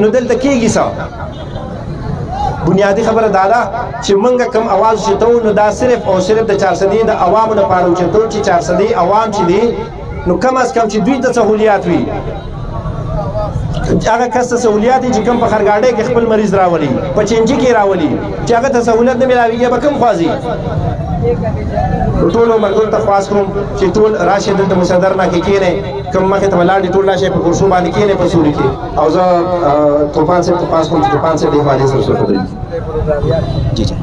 نو دلته کېږي څه بنیادی خبره دا ده چې موږ کوم اواز اوچتوو نو دا صرف او صرف د 400 د عوامو لپاره اوچتوو چې 400 عوام چې دي نو کم از کم چې دوی ته سهولیات وي هغه کس ته سهولیات چې کوم په خرګاډۍ کې خپل مریض راولي په چینجي کې راولي چې هغه ته سهولیت نه ملاويږي به کوم خوازي ټول مرګون ته خواص کوم چې ټول راشد د مصدر نه کې کېنه کوم مخه ته ولاړ ټول راشه په کورسو باندې کېنه په سوري کې او زه طوفان سے ته پاس کوم طوفان سے د حواله سره خبرې جی جی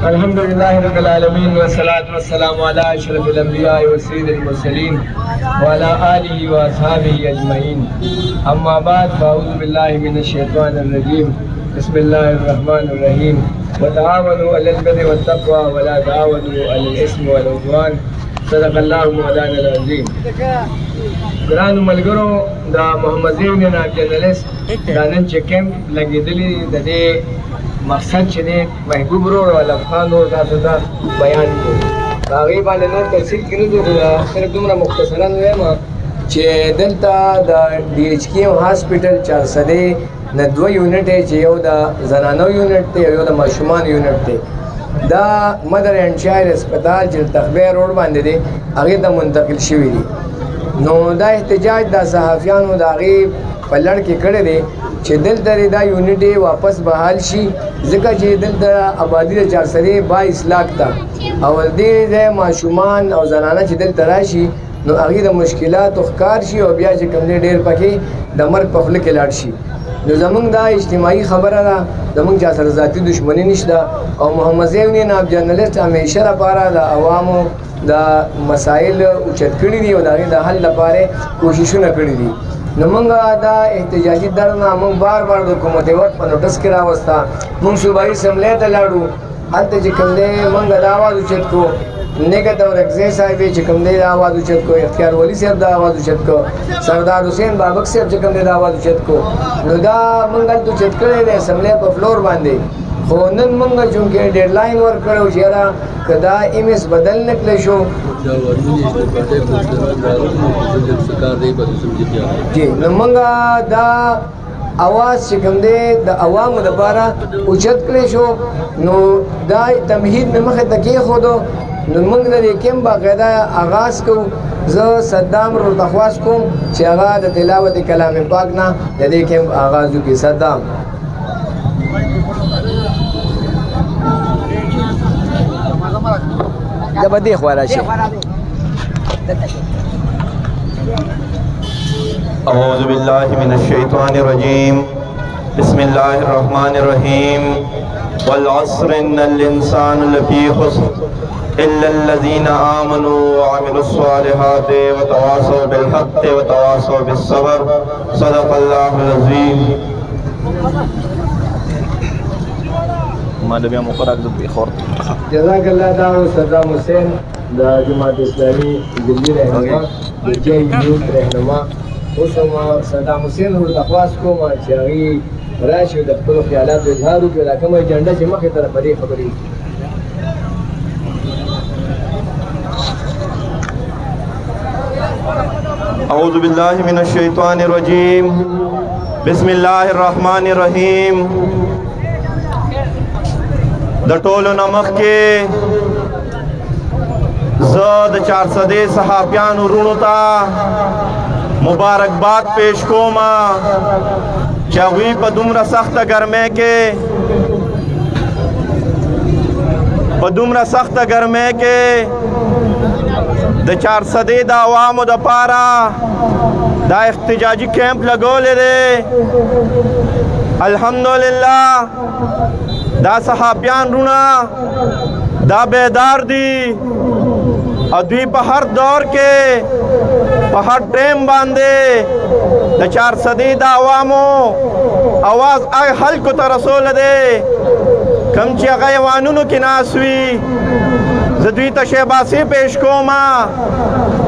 الحمد لله رب العالمين والصلاة والسلام على أشرف الأنبياء وسيد المرسلين وعلى آله وأصحابه أجمعين أما بعد فأعوذ بالله من الشيطان الرجيم بسم الله الرحمن الرحيم وتعاونوا على البر والتقوى ولا تعاونوا على الإثم والعدوان صدق الله مولانا العظيم ګرانو ملګرو دا محمد زین نه جرنالست دا نن چې کیمپ لګېدلی د دې مقصد چې دی محبوب ورور او علم خان ورور تاسو ته بیان کړو د هغې باندې نور تفصیل کې نه ځو صرف دومره مختصرا وایم چې دلته د ډي ایچ کې هاسپټل 400 نه 2 یونټ دی چې یو د زنانو یونټ دی او یو د ماشومان یونټ دی دا مدر اینڈ چایلډ هسپتال چې تخبیر روډ باندې دی هغې ته منتقل شوي دي نو دا احتجاج د صحافیانو د هغې په لړ کې کړی دی چې دلته دا یونټ واپس بحال شي ځکه چې دلته آبادي د 400 22 لاک ته او دې ځای ماشومان او زنانه چې دلته راشي نو هغې د مشکلاتو ښکار شي او بیا چې کوم دی ډېر پکې د مرګ په خوله کې لاړ شي نو زمونږ دا اجتماعي خبره ده زمونږ چا سره ذاتي دشمني نشته او محمد زین ناب جرنالست همیشه لپاره د عوامو د مسایل اوچت کړي دي او د هغې د حل لپاره کوششونه کړي دي نو موږ دا احتجاجي دړنه موږ بار بار د حکومت وخت په نوټس کې راوسته موږ صوبایي اسمبلۍ ته لاړو هلته چې کوم دی موږ دا آواز اوچت کړو نیکه تورکزی صاحب چې کوم دی دا آواز اوچت کړو اختیار ولی صاحب دا آواز اوچت کړو سردار حسین بابک صاحب چې کوم دی دا آواز اوچت کړو نو دا موږ هلته اوچت کړی دی اسمبلۍ په فلور باندې خو نن موږ چونکې ډیډلاین ورکړی و چې یاره که دا ایمس بدل نه کړی شو جی نو موږ دا اواز چې کوم دی د عوامو دپاره اوچت کړی شو نو دا تمهید مې مخې ته کېښودو نو موږ د دې کیمپ باقاعده آغاز کوو زه صدام ورور ته خواست کوم چې هغه د تلاوت کلام پاک نه د دې کیمپ آغاز وکړي صدام دا به دې خوا راشي اعوذ باللہ من الشیطان الرجیم بسم اللہ الرحمن الرحیم والعصر ان الانسان لفی خسر الا الذین آمنوا وعملوا الصالحات وتواصوا بالحق وتواصوا بالصبر صدق اللہ العظیم مالبیا مقرق ذبی خورد جزاک اللہ تعالی صدام حسین دا جماعت اسلامی دلی رہنما د جے یوت رہنما اوس هم صدام حسین ورته تخواست کوم چې هغې راشي د خپلو خیالاتو اظهار وکړي دا کومه اجنډه چې مخې ته په دې خبرې اعوذ باللہ من الشیطان الرجیم بسم اللہ الرحمن الرحیم د ټولو نمخ کې زه د 400 صحافیانو وروڼو ته مبارکباد پیش کوم چې هغوی په دومره سخته ګرمۍ کې د 400 د عوامو دپاره دا احتجاجي کیمپ لګولی دی الحمدلله دا صحافیان وروڼه دا بیدار دي او دوی په هر دور کې په هر ټیم باندې د 400 د عوامو اواز خلکو ته رسولی دی کم چې هغه ایوانونو کې ناست وي زه دوی ته شیباسي پیش کوم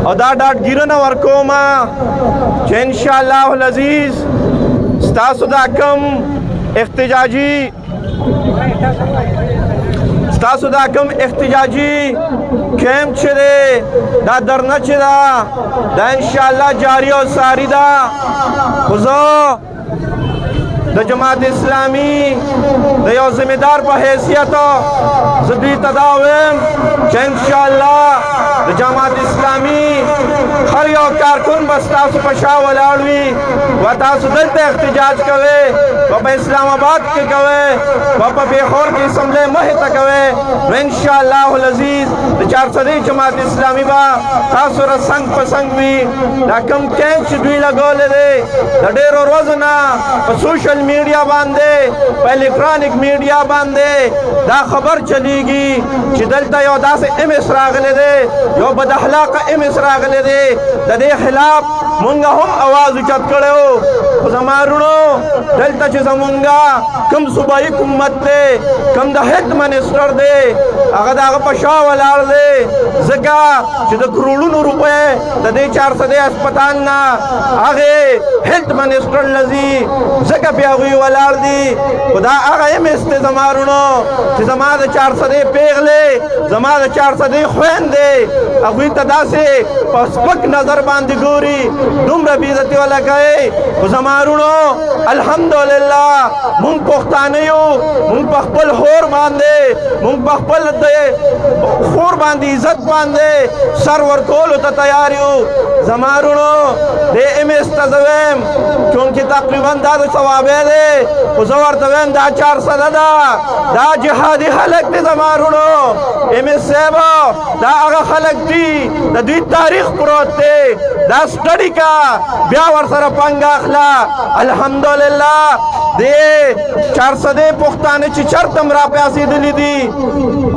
او دا ډاډګیرنه ورکوم چې انشاءالله العزیز ستاسو دا کم احتجاجي کیمپ چې دی دا درنه چې ده دا انشاءالله جاری او ساری ده خو زه د جماعت اسلامی د یو ذمہدار په حیثیت زه دوی ته دا وایم چې انشاءالله د جماعت اسلامی هر یو کارکون به ستاسو په شا ولاړ وي و تاسو دلته احتجاج کوئ و په اسلام آباد کې کوئ و په پیښور کې اسمبلی مخې ته کوئ نو انشاءالله العزیز د 400 جماعت اسلامی به تاسو سره څنګ په څنګ وي دا کوم کیمپ چې دوی لګولی دی د ډېرو ورځو نه په سوشل میډیا باندې په الکترونیک میډیا باندې دا خبر چلیږي چې دلته یو داسې ام اس راغلی دی یو بد اخلاقه ام اس راغلی دی د دې خلاف مونږ هم اواز اوچت کړی و خو زما وروڼو دلته چې زمونږ کوم صوبایي حکومت دی کوم د هیلث منسټر دی هغه د هغه په شا ولاړ دی ځکه چې د کروڑونو روپۍ د دې 400 هسپتال نه هغې هیلث منسټر لځي ځکه پې هغوی ولاړ دي خو دا هغه ام اس دی زما وروڼو چې زما د 400 پیغلې زما د 400 خویندې هغوی ته داسې په سپک نظر باندې ګوري دومره بېعزتي والا کوي خو زما وروڼو الحمدلله مونږ پښتانه یو مونږ په خپل خور باندې مونږ په خپل خور باندې عزت باندې سر ورکولو ته تیار یو زما وروڼو دې ام اس ته زه وایم چونکې تقریبا دا د ثوابی دی خو زه ورته وایم دا 400 ده دا جهادي خلک دي زما وروڼو ام اس صاحب دا هغه خلک دي د دوی تاریخ پروت دی دا سټډي کا بیا ورسره پنګ اخلا الحمدلله دې 400 پښتانه چې چرته را پیاسېدلي دي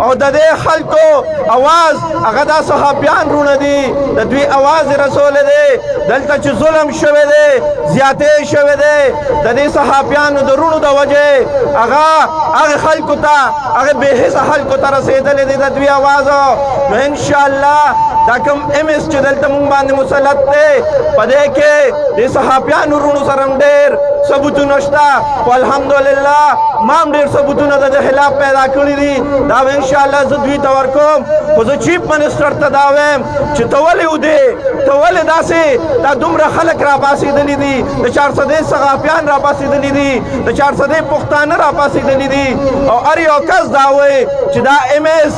او د دې خلکو اواز هغه دا صحابیان وروڼه دي د دوی اواز یې رسولی دی دلته چې ظلم شوی دی زیاتې شوی دی د دې صحابیانو د وروڼو د وجې هغه خلکو ته هغه بېحسه خلکو ته رسېدلی دی د دوی اواز نو انشاءالله دا کوم ام اس چې دلته مونږ باندې مسلط دی په دې کې د صحابیانو وروڼو سره هم ډېر ثبوتونه شته خو الحمدلله ما هم ډېر ثبوتونه د دې خلاف پیدا کړي دي دا به انشاءالله زه دوی ته ورکوم خو زه چیف منسټر ته دا وایم چې ته ولې ودې ته ولې داسې دا دومره خلک را پاسېدلي دي د 400 صحافیان را پاسېدلي دي د 400 پښتانه را پاسېدلي دي او هر یو کس دا وایي چې دا ام اس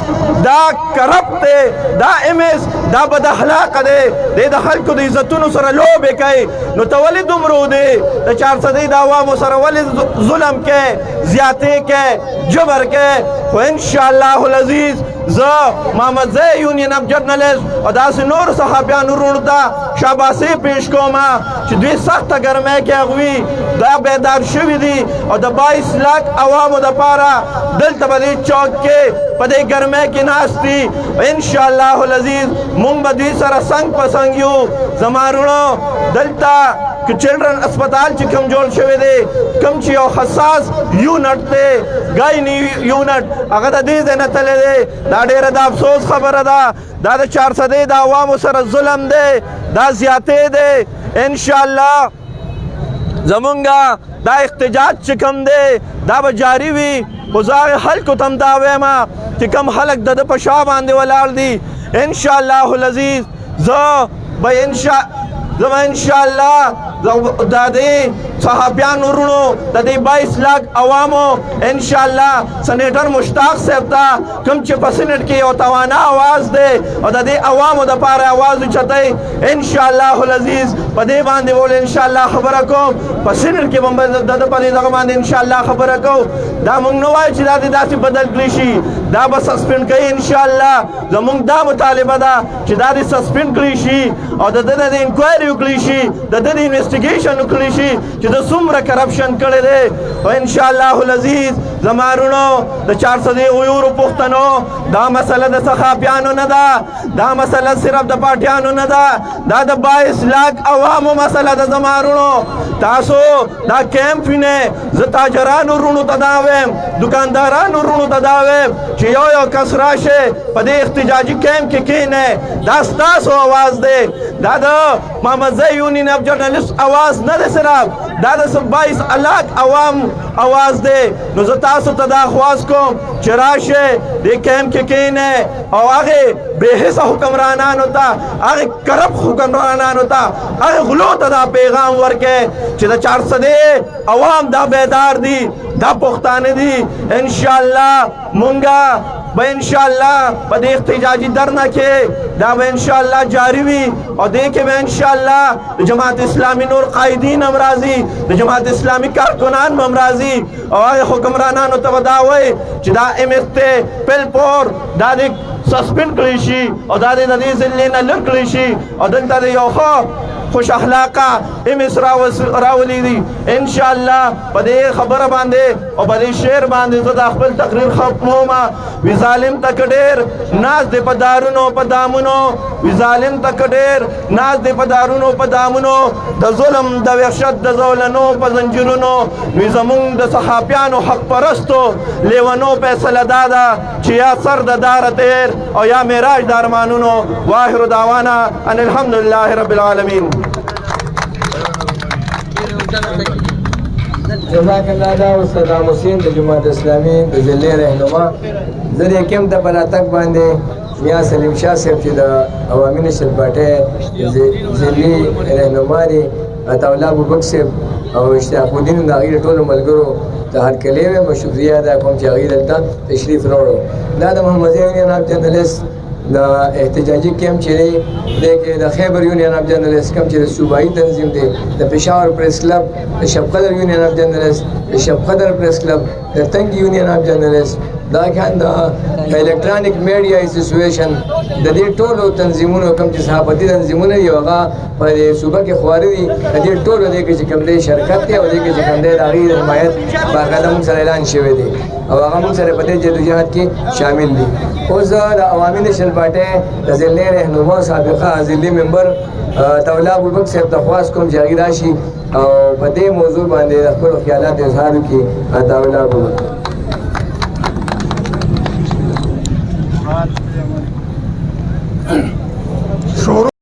دا کرپټ دی دا ام اس دا بد اخلاقه دی دی د خلکو د عزتونو سره لوبې کوي نو ته ولې دومره ودې د 400 د عوامو سره ولې ظلم کوې زیاتې کوې جبر کوې خو انشاءالله العزیز زه محمد زی یونین اف جرنلسټ او داسې نور صحابیانو وروڼو ته شاباسي پیش کوم چې دوی سخته ګرمۍ کې هغوی دا بیدار شوي دي او د 22 لاک عوامو دپاره دلته په دې چوک کې په دې ګرمۍ کې ناست دي انشاءالله العزیز مونږ به دوی سره څنګ په څنګ یو زما وروڼو دلته که چلډرن اسپتال چې کوم جوړ شوی دی کوم چې یو حساس یونټ دی ګایني یونټ هغه د دې ځای نه تللی دی دا ډېره د افسوس خبره ده دا د 400 د عوامو سره ظلم دی دا زیاتې دی انشاءالله زمونږ دا احتجاج چې کوم دی دا به جاري وي خو زه هغې خلکو ته هم دا وایم چې کوم خلک د ده په شا باندې ولاړ دي انشاءالله العزیز زه به انشاءالله د دې صحابیانو وروڼو د دې 22 لاک عوامو انشاءالله سنیټر مشتاق صاحب ته کوم چې په سینټ کې یو توانا آواز دی او د دې عوامو دپاره آواز اوچتی انشاءالله العزیز په دې باندې ول انشاءالله خبره کوم په سینټ کې به د ده په دې دغه باندې انشاءالله خبره کوو دا موږ نه وایو چې دا دې داسې بدل کړي شي دا به سسپینډ کوي انشاءالله زموږ دا مطالبه ده چې دا دې سسپینډ کړي شي او د ده د انکوایري وکړي شي د ده د انویسټیګیشن وکړي شي چې د څومره کرپشن کړی دی او انشاءالله العزیز زما وروڼو د 400 غیورو پښتنو دا مسله د صحافیانو نه ده دا مسله صرف د پارټیانو نه ده دا د 22 لاک عوامو مسله ده زما وروڼو تاسو دا کیمپ وینئ زه تاجرانو وروڼو ته دا وایم دکاندارانو وروڼو ته دا وایم چې یو کس راشه په دې احتجاجي کیمپ کې کښېنئ دا ستاسو اواز دی दादा मोहम्मद जई union of journalist आवाज न दे सिर्फ दादा सब 22 अलग अवाम आवाज दे नजतासु तदा ख्वास को चराशे दे कैम के केने और आगे बेहिसा हुक्मरानान होता आगे करप हुक्मरानान होता आगे गुलो तदा पैगाम वर्के चिदा 400 दे अवाम दा बेदार दी दा पुख्ताने दी इंशाअल्लाह मुंगा इंशाअल्लाह पदे इख्तिजाजी धरना के दा इंशाअल्लाह जारी हुई और देखे में इंशाअल्लाह जमात इस्लामी नूर कायदीन अमराजी जमात इस्लामी कारकुनान अमराजी और हुक्मरानान तवदावे चिदा एमएसते पेलपोर दादी सस्पेंड कलीशी और दादी नदी जिले न लर कलीशी और दंता दे योखो खुश अखलाका एमएस रावली दी इंशाअल्लाह पदे खबर बांधे और बदे शेर बांधे तो दाखिल तकरीर खत्मोमा विजालिम तकडेर नाज दे पदारुनो पदामुनो विजालिम तकडेर नाज दे पदारुनो पदामुनो द जुल्म द वहशत द ज़ौलनो पजंजुरुनो निज़मुंग द सहापियानो हक परस्तो लेवनो फैसला दादा चिया सर द दारतेर और या मेराज दारमानुनो वाहिर दावाना अनिल हम्दुलिल्लाहि रब्बिल आलमीन। जज़ाकल्लाह सदाम हुसैन द जमात इस्लामी द जिले रहनुमा ज़रिए केम द बना तक बांधे मियाँ सलीम शाह साहब ची द अवामी नशर बाटे जिली रहनुमा दी अताउल्लाह अबू बकर साहब और इश्तियाकुद्दीन दागीर टोल मलगरो त हर कले में शुक्रिया अदा कोम चागीर अलता तशरीफ रोड़ो दादा मोहम्मद यूनियन ऑफ जर्नलिस्ट द एहतजाजी कैंप चले देखे द Khyber union of journalist camp चले सूबाई तंजीम दे द पेशावर प्रेस क्लब द शबकदर यूनियन ऑफ जर्नलिस्ट द शबकदर प्रेस क्लब द तंगी यूनियन ऑफ जर्नलिस्ट दा खान द इलेक्ट्रॉनिक मीडिया एसोसिएशन द दे टोलो तंजीमों कम ची सहाबती तंजीमों ने योगा पर सूबा के ख्वारी द दे टोलो दे के कम दे शरकत के और दे के कम दे दागी हिमायत बाकायदा सर ऐलान शवे दे और आगाम सर पते जदोजहद के शामिल दी उस अवामी नशर बाटे जिले रहनुमा साबिका जिले मेंबर तौला अबू बकर साहब तख्वास को जागीराशी और पते मौजूद बांधे रखो ख्यालात इजहार की तौला अबू बकर।